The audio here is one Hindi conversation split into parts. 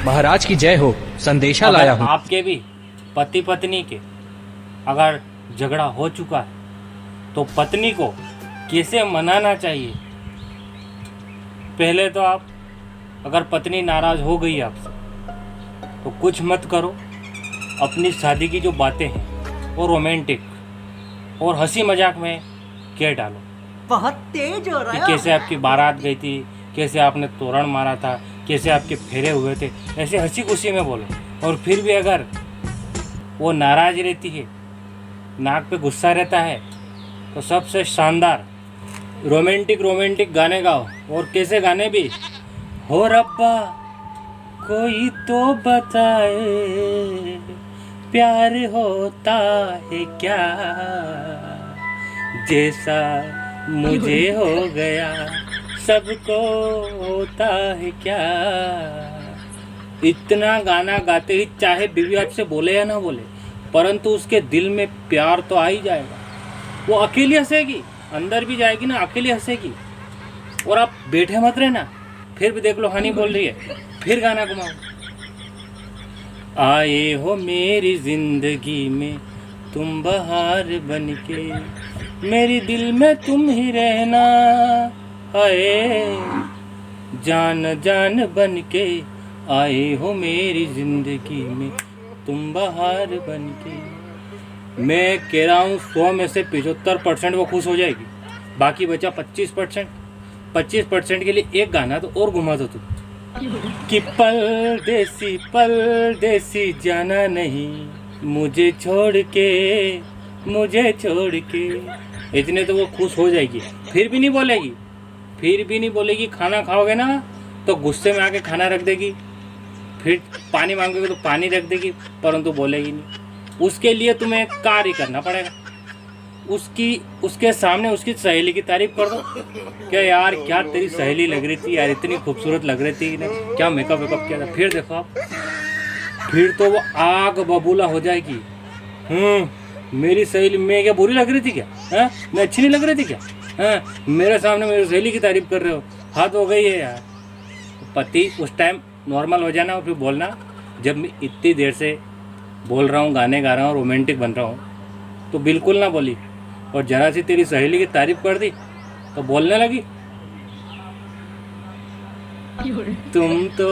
महाराज की जय हो, संदेशा लाया हूँ। आपके भी पति पत्नी के अगर झगड़ा हो चुका है तो पत्नी को कैसे मनाना चाहिए। पहले तो आप, अगर पत्नी नाराज हो गई आपसे तो कुछ मत करो, अपनी शादी की जो बातें हैं वो रोमांटिक और हंसी मजाक में कह डालो। बहुत तेज हो रहा कि है। कैसे आपकी बारात गई थी, कैसे आपने तोरण मारा था, कैसे आपके फेरे हुए थे, ऐसे हंसी खुशी में बोलो। और फिर भी अगर वो नाराज रहती है, नाक पे गुस्सा रहता है, तो सबसे शानदार रोमांटिक गाने गाओ। और कैसे गाने भी, हो रब्बा कोई तो बताए प्यार होता है क्या, जैसा मुझे हो गया सबको होता है क्या। इतना गाना गाते ही चाहे बीवी आपसे बोले या ना बोले, परंतु उसके दिल में प्यार तो आ ही जाएगा। वो अकेली हंसेगी, अंदर भी जाएगी ना, अकेली हंसेगी। और आप बैठे मत रहना, फिर भी देख लो हनी बोल रही है, फिर गाना घुमाओ। आए हो मेरी जिंदगी में तुम बहार बनके, मेरी दिल में तुम ही रहना, आए जान जान बनके, आए हो मेरी जिंदगी में तुम बहार बनके। मैं कह रहा हूँ 100 में से 75% वो खुश हो जाएगी, बाकी बचा 25%। 25% के लिए एक गाना तो और घुमा दो तुम, कि पल देसी जाना नहीं, मुझे छोड़ के। इतने तो वो खुश हो जाएगी। फिर भी नहीं बोलेगी। खाना खाओगे ना तो गुस्से में आके खाना रख देगी, फिर पानी मांगोगे तो पानी रख देगी, परंतु बोलेगी नहीं। उसके लिए तुम्हें कार्य करना पड़ेगा। उसके सामने उसकी सहेली की तारीफ कर दो, क्या यार क्या तेरी सहेली लग रही थी यार, इतनी खूबसूरत लग रही थी, क्या मेकअप किया था। फिर देखो आप, फिर तो वो आग बबूला हो जाएगी। मेरी सहेली, मैं क्या बुरी लग रही थी क्या? मैं अच्छी नहीं लग रही थी क्या? मेरे सामने मेरी सहेली की तारीफ कर रहे हो, हाथ हो गई है यार। पति उस टाइम नॉर्मल हो जाना और फिर बोलना, जब मैं इतनी देर से बोल रहा हूँ, गाने गा रहा हूँ, रोमांटिक बन रहा हूँ, तो बिल्कुल ना बोली। और जरा सी तेरी सहेली की तारीफ कर दी तो बोलने लगी, तुम तो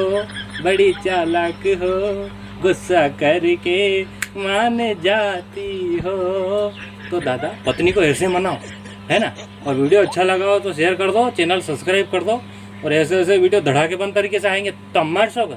बड़ी चालाक हो, गुस्सा करके मान जाती हो। तो दादा पत्नी को ऐसे मनाओ, है ना। और वीडियो अच्छा लगा हो तो शेयर कर दो, चैनल सब्सक्राइब कर दो, और ऐसे वीडियो धड़ाकेबंद तरीके से आएंगे तो मर्श होगा।